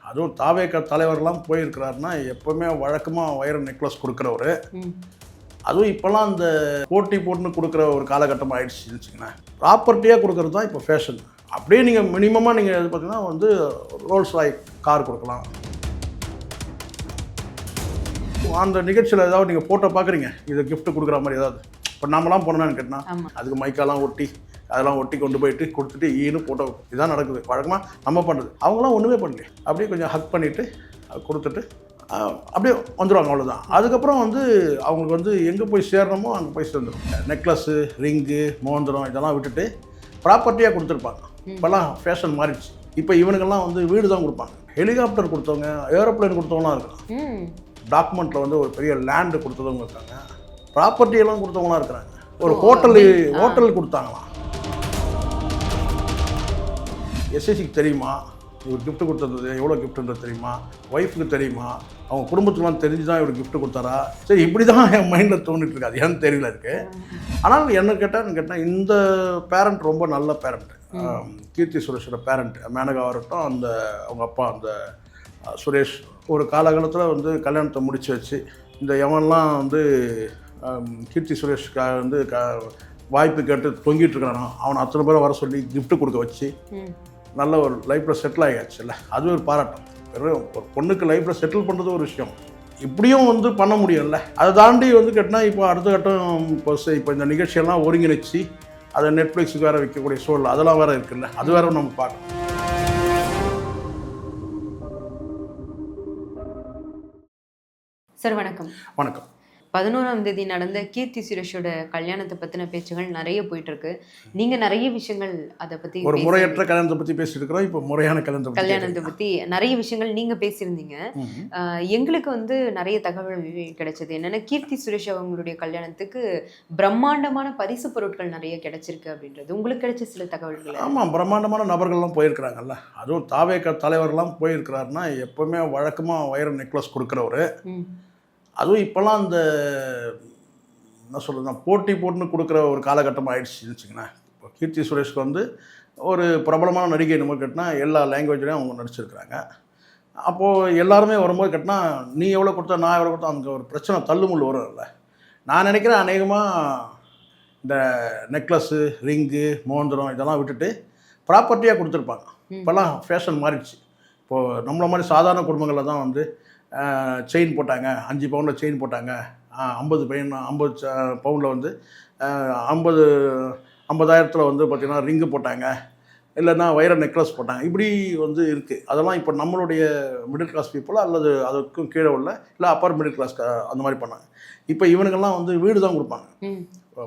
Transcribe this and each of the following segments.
அதுவும் தாவேக தலைவர்லாம் போயிருக்கிறாருன்னா எப்போவுமே வழக்கமாக வைர நெக்லஸ் கொடுக்குறவர். அதுவும் இப்போல்லாம் அந்த போட்டி போட்டுன்னு கொடுக்குற ஒரு காலகட்டம் ஆகிடுச்சுன்னு வச்சுக்கோங்களேன். ப்ராப்பர்ட்டியாக கொடுக்குறது தான் இப்போ ஃபேஷன். அப்படியே நீங்கள் மினிமமாக நீங்கள் இது பார்த்தீங்கன்னா வந்து ரோல்ஸ் ராய் கார் கொடுக்கலாம். அந்த நிகழ்ச்சியில் ஏதாவது நீங்கள் ஃபோட்டோ பார்க்குறீங்க, இதை கிஃப்ட் கொடுக்குற மாதிரி ஏதாவது இப்போ நம்மளாம் போனோம்னு கேட்டால் அதுக்கு மைக்கெல்லாம் ஒட்டி அதெல்லாம் ஒட்டி கொண்டு போயிட்டு கொடுத்துட்டு ஈனு ஃபோட்டோ இதுதான் நடக்குது வழக்கமாக நம்ம பண்ணுறது. அவங்களாம் ஒன்றுமே பண்ணல, அப்படியே கொஞ்சம் ஹக் பண்ணிவிட்டு கொடுத்துட்டு அப்படியே வந்துடுவாங்க, அவ்வளோதான். அதுக்கப்புறம் வந்து அவங்களுக்கு வந்து எங்கே போய் சேரணுமோ அங்கே போய் சேர்ந்துடும். நெக்லஸ்ஸு, ரிங்கு, மோந்திரம் இதெல்லாம் விட்டுட்டு ப்ராப்பர்ட்டியாக கொடுத்துருப்பாங்க. இப்போல்லாம் ஃபேஷன் மாறிடுச்சு. இப்போ இவனுக்கெல்லாம் வந்து வீடு தான் கொடுப்பாங்க. ஹெலிகாப்டர் கொடுத்தவங்க, ஏரோப்ளைன் கொடுத்தவங்களாம் இருக்காங்க. டாக்குமெண்ட்டில் வந்து ஒரு பெரிய லேண்டு கொடுத்தவங்க இருக்காங்க. ப்ராப்பர்ட்டியெல்லாம் கொடுத்தவங்களாம் இருக்கிறாங்க. ஒரு ஹோட்டல் கொடுத்தாங்களாம். எஸ்எஸ்சிக்கு தெரியுமா இவர் கிஃப்ட் கொடுத்தது எவ்வளோ கிஃப்ட்டுன்றது தெரியுமா, ஒய்ஃபுக்கு தெரியுமா, அவங்க குடும்பத்துக்குலாம் தெரிஞ்சு தான் இவர் கிஃப்ட் கொடுத்தாரா? சரி, இப்படி தான் என் மைண்டில் தோணிட்டு இருக்காது, ஏன்னு தெரியல இருக்கு. ஆனால் என்ன கேட்டால் இந்த பேரண்ட் ரொம்ப நல்ல பேரண்ட். கீர்த்தி சுரேஷோட பேரண்ட் மேனகா இருக்கட்டும், அந்த அவங்க அப்பா அந்த சுரேஷ் ஒரு காலகாலத்தில் வந்து கல்யாணத்தை முடிச்சு வச்சு இந்த எவன்லாம் வந்து கீர்த்தி சுரேஷ்காக வந்து வாய்ப்பு கேட்டு தொங்கிட்டு இருக்கிறானோ அவனை அத்தனை பேரை வர சொல்லி கிஃப்ட் கொடுக்க வச்சு நல்ல ஒரு லைஃப்பில் செட்டில் ஆகியாச்சு. இல்லை, அது ஒரு பாராட்டம். வெறும் ஒரு பொண்ணுக்கு லைஃப்பில் செட்டில் பண்ணுறது ஒரு விஷயம், இப்படியும் வந்து பண்ண முடியும்ல. அதை தாண்டி வந்து கேட்டால் இப்போ அடுத்த கட்டம் இப்போ இந்த நிகழ்ச்சியெல்லாம் ஒருங்கிணைச்சி அதை நெட்ஃப்ளிக்ஸுக்கு வேறு வைக்கக்கூடிய சூழல் அதெல்லாம் வேறு இருக்குல்ல, அது வேறு நம்ம பார்க்கணும். சார் வணக்கம். வணக்கம். 11ஆம் தேதி நடந்த கீர்த்தி சுரேஷோட கல்யாணத்தை பற்றின பேச்சுகள் நிறைய போயிட்டு இருக்கு. நீங்கள் நிறைய விஷயங்கள் அதை பற்றி ஒரு முறையற்ற கல்யாணத்தை பற்றி பேசிட்டு இருக்கிறோம். இப்போ முறையான கல்யாணத்தை பற்றி நிறைய விஷயங்கள் நீங்கள் பேசியிருந்தீங்க. எங்களுக்கு வந்து நிறைய தகவல்கள் கிடைச்சது என்னென்னா, கீர்த்தி சுரேஷ் அவங்களுடைய கல்யாணத்துக்கு பிரம்மாண்டமான பரிசு பொருட்கள் நிறைய கிடைச்சிருக்கு அப்படின்றது உங்களுக்கு கிடைச்ச சில தகவல்கள். ஆமாம், பிரம்மாண்டமான நபர்கள்லாம் போயிருக்கிறாங்கல்ல. அதுவும் தாவேக தலைவர்லாம் போயிருக்கிறாருன்னா எப்போவுமே வழக்கமாக வைர நெக்லஸ் கொடுக்குறவர். அதுவும் இப்போல்லாம் அந்த என்ன சொல்கிறது, போட்டி போட்டுன்னு கொடுக்குற ஒரு காலகட்டம் ஆகிடுச்சுன்னு வச்சுக்கோங்களேன். இப்போ கீர்த்தி சுரேஷ்க்கு வந்து ஒரு பிரபலமான நடிகை நம்ம கேட்டால் எல்லா லாங்குவேஜ்லேயும் அவங்க நடிச்சிருக்கிறாங்க. அப்போது எல்லாருமே வரும்போது கேட்டால் நீ எவ்வளோ கொடுத்தா நான் எவ்வளோ கொடுத்தா அங்கே ஒரு பிரச்சனை தள்ளுமுள் வரும் இல்லை. நான் நினைக்கிறேன் அநேகமாக இந்த நெக்லஸ்ஸு, ரிங்கு, மோந்திரம் இதெல்லாம் விட்டுட்டு ப்ராப்பர்ட்டியாக கொடுத்துருப்பாங்க. இப்போல்லாம் ஃபேஷன் மாறிடுச்சு. இப்போது நம்மள மாதிரி சாதாரண குடும்பங்களில் தான் வந்து செயின் போட்டாங்க, 5 பவுனில் செயின் போட்டாங்க, 50 பவுனில் வந்து 50,000 வந்து பார்த்திங்கன்னா ரிங்கு போட்டாங்க, இல்லைன்னா வைர நெக்லஸ் போட்டாங்க, இப்படி வந்து இருக்குது. அதெல்லாம் இப்போ நம்மளுடைய மிடில் கிளாஸ் பீப்புள் அல்லது அதுக்கும் கீழே உள்ள இல்லை அப்பர் மிடில் கிளாஸ் அந்த மாதிரி பண்ணாங்க. இப்போ இவனுக்கெல்லாம் வந்து வீடு தான் கொடுப்பாங்க.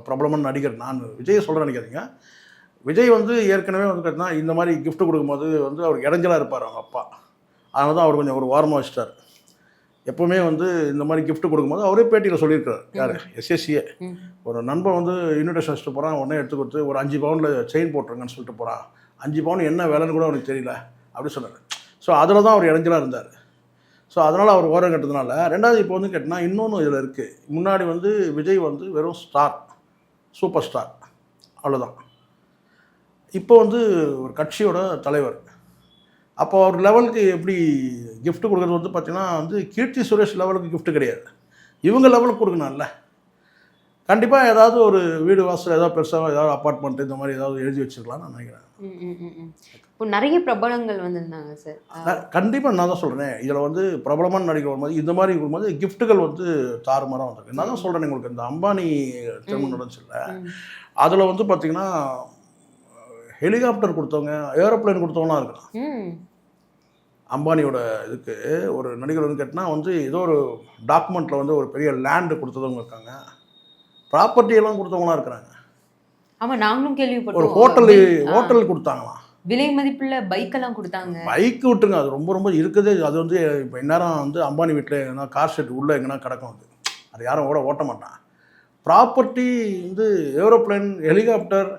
பிரபலமான நடிகர், நான் விஜயை சொல்கிறேன் நினைக்காதீங்க, விஜய் வந்து ஏற்கனவே வந்து கேட்டினா இந்த மாதிரி கிஃப்ட் கொடுக்கும்போது வந்து அவருக்கு இடைஞ்சலாக இருப்பார் அவங்க அப்பா. அதனால தான் அவர் கொஞ்சம் ஒரு வாரமாக வச்சிட்டார். எப்போவுமே வந்து இந்த மாதிரி கிஃப்ட் கொடுக்கும்போது அவரே பேட்டியில் சொல்லியிருக்காரு. யார்? எஸ்எஸ்சியே ஒரு நண்பன் வந்து இன்விடேஷன் வச்சுட்டு போகிறான், உடனே எடுத்து கொடுத்து ஒரு 5 பவுனில் செயின் போட்டுருங்கன்னு சொல்லிட்டு போகிறான். 5 பவுன் என்ன வேலைன்னு கூட அவனுக்கு தெரியல அப்படி சொன்னார். ஸோ அதில் தான் அவர் இடைஞ்சலாக இருந்தார். ஸோ அதனால் அவர் ஓரம் கட்டதுனால. ரெண்டாவது இப்போ வந்து கேட்டினா இன்னொன்று இதில் இருக்குது. முன்னாடி வந்து விஜய் வந்து வெறும் ஸ்டார், சூப்பர் ஸ்டார், அவ்வளோதான். இப்போ வந்து ஒரு கட்சியோட தலைவர். அப்போ அவர் லெவலுக்கு எப்படி கிஃப்ட் கொடுக்குறது வந்து பார்த்திங்கன்னா வந்து கீர்த்தி சுரேஷ் லெவலுக்கு கிஃப்ட் கிடையாது, இவங்க லெவலுக்கு கொடுக்கணும்ல. கண்டிப்பாக ஏதாவது ஒரு வீடு வாசல் ஏதாவது பெருசாக ஏதாவது அப்பார்ட்மெண்ட் இந்த மாதிரி ஏதாவது எழுதி வச்சுருக்கலாம்னு நான் நினைக்கிறேன். இப்போ நிறைய பிரபலங்கள் வந்திருந்தாங்க சார். கண்டிப்பாக நான் தான் சொல்கிறேன், இதில் வந்து பிரபலமான நடிகர் வரும்போது இந்த மாதிரி இருக்கும்போது கிஃப்ட்டுகள் வந்து தாறுமாறாக வந்திருக்கு. நான் தான் சொல்கிறேன், உங்களுக்கு இந்த அம்பானி திருமணம் நடந்துச்சுல்ல, அதில் வந்து பார்த்திங்கன்னா ஹெலிகாப்டர் கொடுத்தவங்க, ஏரோப்ளைன் கொடுத்தவங்களாம் இருக்கலாம். அம்பானியோட இதுக்கு ஒரு நடிகர் வந்து கேட்டால் வந்து ஏதோ ஒரு டாக்குமெண்ட்டில் வந்து ஒரு பெரிய லேண்டு கொடுத்தவங்க இருக்காங்க, ப்ராப்பர்ட்டியெல்லாம் கொடுத்தவங்களாம் இருக்கிறாங்க. ஆமாம், நாங்களும் கேள்விப்பட்டோம். ஒரு ஹோட்டல் கொடுத்தாங்களாம், விலை மதிப்புள்ள பைக்கெல்லாம் கொடுத்தாங்க. பைக்கு விட்டுருங்க, அது ரொம்ப ரொம்ப இருக்குது. அது வந்து இப்போ இந்நேரம் வந்து அம்பானி வீட்டில் எங்கன்னா கார் ஷெட் உள்ளே எங்கன்னா கிடக்கும், அது யாரும் ஓட்ட மாட்டான். ப்ராப்பர்ட்டி வந்து ஏரோப்ளைன், ஹெலிகாப்டர்,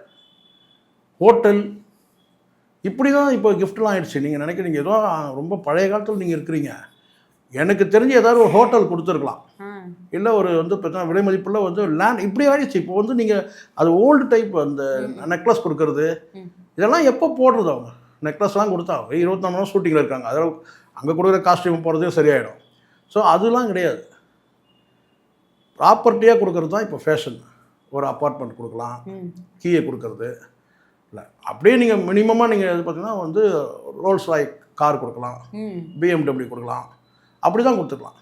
ஹோட்டல், இப்படி தான் இப்போ கிஃப்ட்லாம் ஆகிடுச்சு. நீங்கள் நினைக்கிறீங்க ஏதோ ரொம்ப பழைய காலத்தில் நீங்கள் இருக்கிறீங்க. எனக்கு தெரிஞ்சு ஏதாவது ஒரு ஹோட்டல் கொடுத்துருக்கலாம், இல்லை ஒரு வந்து பார்த்தீங்கன்னா விலை மதிப்புள்ள வந்து லேண்ட், இப்படி ஆகிடுச்சு. இப்போ வந்து நீங்கள் அது ஓல்டு டைப் அந்த நெக்லஸ் கொடுக்கறது இதெல்லாம் எப்போ போடுறது? அவங்க நெக்லஸ்லாம் கொடுத்தா 24 மணி நேரம் ஷூட்டிங்கில் இருக்காங்க. அதில் அங்கே கொடுக்குற காஸ்டியூம் போகிறதே சரியாயிடும். ஸோ அதெல்லாம் கிடையாது. ப்ராப்பர்ட்டியாக கொடுக்கறது தான் இப்போ ஃபேஷன். ஒரு அப்பார்ட்மெண்ட் கொடுக்கலாம், கீயை கொடுக்கறது இல்லை. அப்படியே நீங்கள் மினிமமாக நீங்கள் இது பார்த்தீங்கன்னா வந்து ரோல்ஸ் ராய் கார் கொடுக்கலாம், BMW கொடுக்கலாம், அப்படி தான் கொடுத்துக்கலாம்.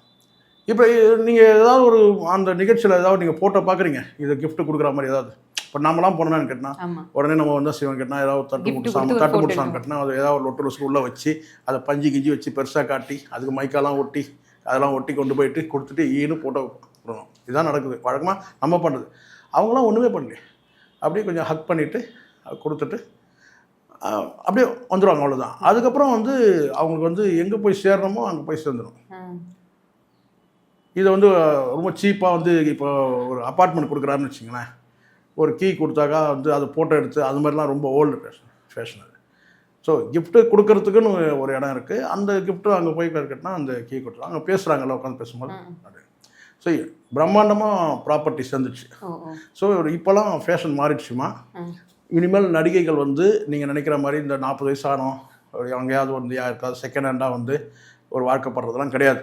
இப்போ நீங்கள் ஏதாவது ஒரு அந்த நிகழ்ச்சியில் ஏதாவது நீங்கள் ஃபோட்டோ பார்க்குறீங்க, இதை gift கொடுக்குற மாதிரி ஏதாவது. இப்போ நம்மளாம் போனோன்னு கேட்டால் உடனே நம்ம வந்து சிவன் கேட்டால் ஏதாவது தட்டு முட்டு சாமி கட்டினா அது ஏதாவது ஒரு லொட்டு லொசுக்கு உள்ளே வச்சு அதை பஞ்சு கிஞ்சி வச்சு பெருசாக காட்டி அதுக்கு மைக்கெல்லாம் ஒட்டி அதெல்லாம் ஒட்டி கொண்டு போயிட்டு கொடுத்துட்டு ஈனு ஃபோட்டோ கொடுக்கணும். இதுதான் நடக்குது வழக்கமாக நம்ம பண்ணுறது. அவங்களாம் ஒன்றுமே பண்ணல, அப்படியே கொஞ்சம் ஹக் பண்ணிவிட்டு கொடுத்துட்டு அப்படியே வந்துடுவாங்க, அவ்வளோதான். அதுக்கப்புறம் வந்து அவங்களுக்கு வந்து எங்கே போய் சேரணுமோ அங்கே போய் சேர்ந்துடும். இதை வந்து ரொம்ப சீப்பாக வந்து இப்போ ஒரு அப்பார்ட்மெண்ட் கொடுக்குறாருன்னு வச்சிங்களேன், ஒரு கீ கொடுத்தாக்கா வந்து அதை ஃபோட்டோ எடுத்து அது மாதிரிலாம் ரொம்ப ஓல்டு ஃபேஷன் அது. ஸோ கிஃப்ட்டு கொடுக்கறதுக்குன்னு ஒரு இடம் இருக்குது. அந்த கிஃப்ட்டு அங்கே போய் கட்டினா அந்த கீ கொடுத்துருவாங்க, அங்கே பேசுகிறாங்கல்ல உட்காந்து பேசும்போது அது. ஸோ பிரம்மாண்டமாக ப்ராப்பர்ட்டி சேர்ந்துச்சு. ஸோ இப்போலாம் ஃபேஷன் மாறிடுச்சுமா. இனிமேல் நடிகைகள் வந்து நீங்கள் நினைக்கிற மாதிரி இந்த 40 வயசு ஆனோம் எங்கேயாவது வந்து யாருக்காவது செகண்ட் ஹேண்டாக வந்து ஒரு வாழ்க்கைப்படுறதுலாம் கிடையாது.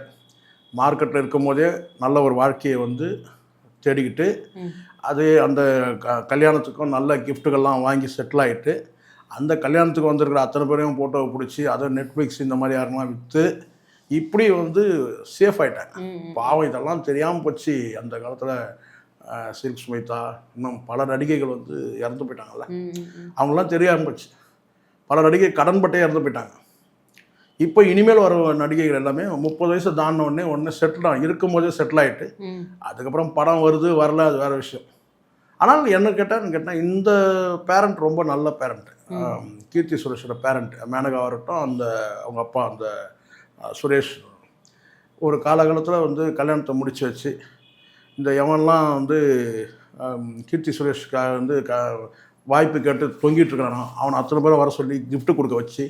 மார்க்கெட்டில் இருக்கும் போதே நல்ல ஒரு வாழ்க்கையை வந்து தேடிக்கிட்டு அது அந்த கல்யாணத்துக்கும் நல்ல கிஃப்ட்டுகள்லாம் வாங்கி செட்டில் ஆகிட்டு அந்த கல்யாணத்துக்கு வந்திருக்கிற அத்தனை பேரையும் ஃபோட்டோவை பிடிச்சி அதை நெட்ஃப்ளிக்ஸ் இந்த மாதிரி யாருன்னா விற்று இப்படி வந்து சேஃப் ஆகிட்டாங்க. பாவம் இதெல்லாம் தெரியாமல் போச்சு. அந்த காலத்தில் சில்க் ஸ்மிதா இன்னும் பல நடிகைகள் வந்து இறந்து போயிட்டாங்கல்ல, அவங்களாம் தெரியாமல் போச்சு. பல நடிகை கடன்பட்டே இறந்து போயிட்டாங்க. இப்போ இனிமேல் வர நடிகைகள் எல்லாமே 30 வயசு தாண்டின உடனே செட்டில் இருக்கும்போதே செட்டில் ஆகிட்டு அதுக்கப்புறம் படம் வருது வரல அது வேறு விஷயம். ஆனால் என்ன கேட்டால் இந்த பேரண்ட் ரொம்ப நல்ல பேரண்ட். கீர்த்தி சுரேஷோட பேரண்ட் மேனகா வரட்டும், அந்த அவங்க அப்பா அந்த சுரேஷ் ஒரு காலகாலத்தில் வந்து கல்யாணத்தை முடித்து வச்சு இந்த எவன்லாம் வந்து கீர்த்தி சுரேஷ்காக வந்து வாய்ப்பு கேட்டு தொங்கிட்டு இருக்கிறானோ அவனை அத்தனை பேரை வர சொல்லி கிஃப்ட்டு கொடுக்க வச்சு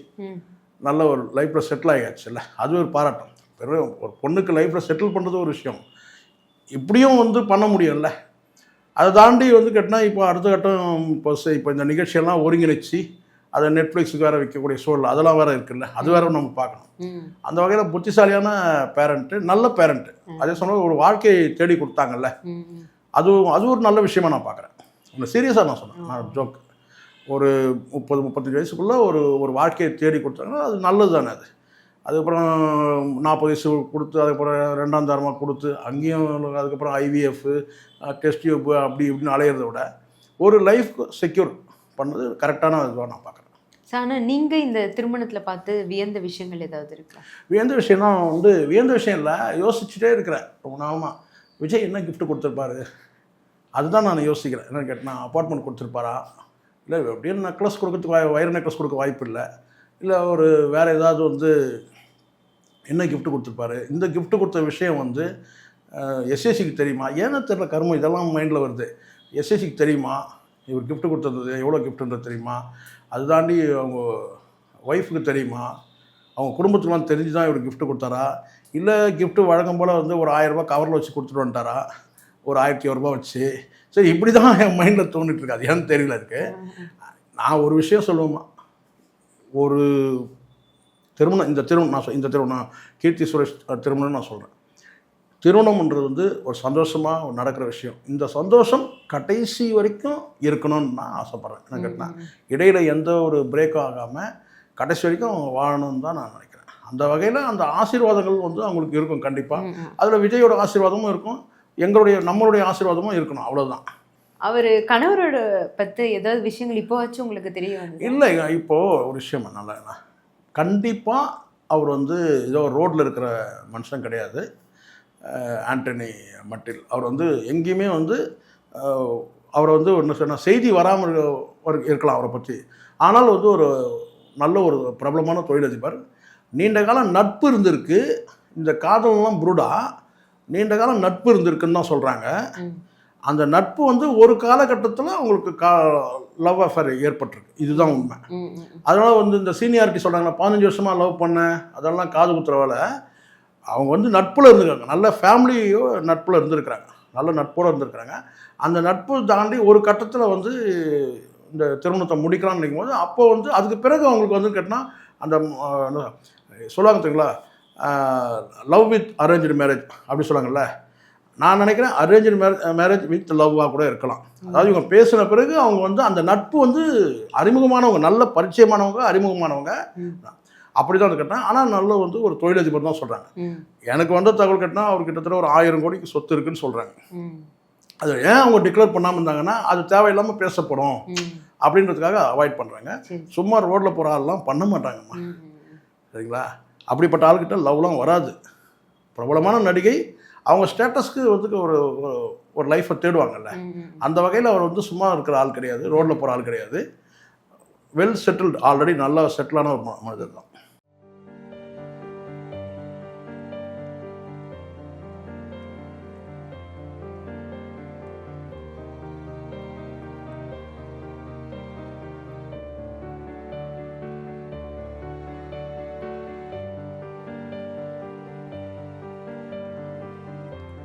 நல்ல ஒரு லைஃப்பில் செட்டில் ஆகியாச்சுல்ல, அது ஒரு பாராட்டம். வெறும் ஒரு பொண்ணுக்கு லைஃப்பில் செட்டில் பண்ணுறது ஒரு விஷயம், இப்படியும் வந்து பண்ண முடியும்ல. அதை தாண்டி வந்து கேட்டால் இப்போ அடுத்த கட்டம் இப்போ இந்த நிகழ்ச்சியெல்லாம் ஒருங்கிணைச்சி அதை நெட்ஃப்ளிக்ஸுக்கு வேறு விற்கக்கூடிய சூழல் அதெல்லாம் வேறு இருக்குல்ல, அது வேறு நம்ம பார்க்கணும். அந்த வகையில் புத்திசாலியான பேரண்ட்டு, நல்ல பேரண்ட்டு. அதே சொன்னால் ஒரு வாழ்க்கையை தேடி கொடுத்தாங்கல்ல, அது ஒரு நல்ல விஷயமா நான் பார்க்குறேன். ஒன்று சீரியஸாக நான் சொன்னேன், நான் ஜோக். ஒரு 30-35 வயசுக்குள்ளே ஒரு வாழ்க்கையை தேடி கொடுத்தாங்கன்னா அது நல்லது தானே. அதுக்கப்புறம் 40 வயசு கொடுத்து அதுக்கப்புறம் 2ஆம் தரமாக கொடுத்து அங்கேயும் அதுக்கப்புறம் IVF டெஸ்ட் டியூப் அப்படி இப்படின்னு அலையிறத விட ஒரு லைஃப் செக்யூர் பண்ணது கரெக்டான இதுவாக நான் பார்க்குறேன். ஆனால் நீங்கள் இந்த திருமணத்தில் பார்த்து வியந்த விஷயங்கள் ஏதாவது இருக்கா? வியந்த விஷயம்னா வந்து வியந்த விஷயம் இல்லை, யோசிச்சுட்டே இருக்கிறேன் ரொம்ப நாளமாக. விஜய் என்ன கிஃப்ட் கொடுத்துருப்பாரு அதுதான் நான் யோசிக்கிறேன். என்னென்னு கேட்டால் அப்பார்ட்மெண்ட் கொடுத்துருப்பாரா, இல்லை எப்படியும் நெக்லஸ் கொடுக்கறதுக்கு வைர நெக்லஸ் கொடுக்க வாய்ப்பு இல்லை, இல்லை ஒரு வேறு ஏதாவது வந்து என்ன கிஃப்ட் கொடுத்துருப்பாரு. இந்த கிஃப்ட் கொடுத்த விஷயம் வந்து எஸ்எஸ்சிக்கு தெரியுமா, ஏன்னா தெரியல கர்மம் இதெல்லாம் மைண்டில் வருது. எஸ்எஸ்சிக்கு தெரியுமா இவர் கிஃப்ட் கொடுத்தது எவ்வளோ கிஃப்ட்டுன்றது தெரியுமா, அது தாண்டி அவங்க ஒய்ஃபுக்கு தெரியுமா, அவங்க குடும்பத்துக்குலாம் தெரிஞ்சு தான் இவர் கிஃப்ட் கொடுத்தாரா, இல்லை கிஃப்ட்டு வழக்கம் போல் வந்து ஒரு 1000 ரூபா கவரில் வச்சு கொடுத்துட்டு வந்துட்டாரா ஒரு 1100 ரூபா வச்சு. சரி இப்படி தான் என் மைண்டில் தோணிட்டு இருக்கு, அது ஏன்னு தெரியல இருக்கு. நான் ஒரு விஷயம் சொல்லுவேம்மா, ஒரு திருமணம் இந்த திருமணம் கீர்த்தி சுரேஷ் திருமணம்னு நான் சொல்கிறேன். திருமணம்ன்றது வந்து ஒரு சந்தோஷமாக நடக்கிற விஷயம். இந்த சந்தோஷம் கடைசி வரைக்கும் இருக்கணும்னு நான் ஆசைப்பட்றேன். என்ன கேட்டால் இடையில் எந்த ஒரு பிரேக்கும் ஆகாமல் கடைசி வரைக்கும் வாழணும்னு தான் நான் நினைக்கிறேன். அந்த வகையில் அந்த ஆசீர்வாதங்கள் வந்து அவங்களுக்கு இருக்கும் கண்டிப்பாக. அதில் விஜயோட ஆசீர்வாதமும் இருக்கும், நம்மளுடைய ஆசீர்வாதமும் இருக்கணும், அவ்வளோதான். அவர் கணவரோட பற்றி ஏதாவது விஷயங்கள் இப்போ வச்சு உங்களுக்கு தெரிய வந்து? இல்லை, இப்போது ஒரு விஷயம் நல்லா கண்டிப்பாக அவர் வந்து ஏதோ ரோட்டில் இருக்கிற மனுஷன் கிடையாது. ஆண்டனி மட்டில் அவர் வந்து எங்கேயுமே வந்து அவரை வந்து ஒன்று சொன்னால் செய்தி வராமல் இருக்கலாம் அவரை பற்றி. ஆனால் வந்து ஒரு நல்ல ஒரு பிரபலமான தொழிலதிபர். நீண்ட காலம் நட்பு இருந்திருக்கு. இந்த காதல்லாம் புருடா நீண்ட காலம் நட்பு இருந்திருக்குன்னு தான் சொல்கிறாங்க. அந்த நட்பு வந்து ஒரு காலகட்டத்தில் அவங்களுக்கு லவ் அஃபேர் ஏற்பட்டிருக்கு, இதுதான் உண்மை. அதனால் வந்து இந்த சீனியாரிட்டி சொல்கிறாங்களா 15 வருஷமாக லவ் பண்ணேன் அதெல்லாம் காது குத்துற வேலை. அவங்க வந்து நட்பில் இருந்துருக்காங்க, நல்ல ஃபேமிலியோ நட்பில் இருந்திருக்கிறாங்க, நல்ல நட்போடு இருந்திருக்கிறாங்க. அந்த நட்பு தாண்டி ஒரு கட்டத்தில் வந்து இந்த திருமணத்தை முடிக்கலாம்னு நினைக்கும் போது அப்போ வந்து அதுக்கு பிறகு அவங்களுக்கு வந்து கேட்டால் அந்த சொல்லுவாங்க தெரியுங்களா, லவ் வித் அரேஞ்சு மேரேஜ் அப்படி சொல்கிறாங்கல்ல, நான் நினைக்கிறேன் அரேஞ்சு மேரேஜ் வித் லவ்வாக கூட இருக்கலாம். அதாவது இவங்க பேசின பிறகு அவங்க வந்து அந்த நட்பு வந்து அறிமுகமானவங்க, நல்ல பரிச்சயமானவங்க, அறிமுகமானவங்க அப்படி தான் கேட்டேன். ஆனால் நல்ல வந்து ஒரு தொழிலதிபர் தான் சொல்கிறாங்க. எனக்கு வந்த தகவல் கேட்டால் அவர் கிட்டத்தட்ட ஒரு 1000 கோடிக்கு சொத்து இருக்குன்னு சொல்கிறாங்க. அது ஏன் அவங்க டிக்ளேர் பண்ணாமல் இருந்தாங்கன்னா அது தேவையில்லாமல் பேசப்படும் அப்படின்றதுக்காக அவாய்ட் பண்ணுறாங்க. சும்மா ரோட்டில் போகிற ஆள்லாம் பண்ண மாட்டாங்கம்மா, சரிங்களா? அப்படிப்பட்ட ஆள்கிட்ட லவ்லாம் வராது. பிரபலமான நடிகை அவங்க ஸ்டேட்டஸ்க்கு வந்து ஒரு லைஃப்பை தேடுவாங்கல்ல, அந்த வகையில் அவர் வந்து சும்மா இருக்கிற ஆள் கிடையாது, ரோட்டில் போகிற ஆள் கிடையாது. வெல் செட்டில்டு, ஆல்ரெடி நல்லா செட்டிலான ஒரு மனிதர் தான்.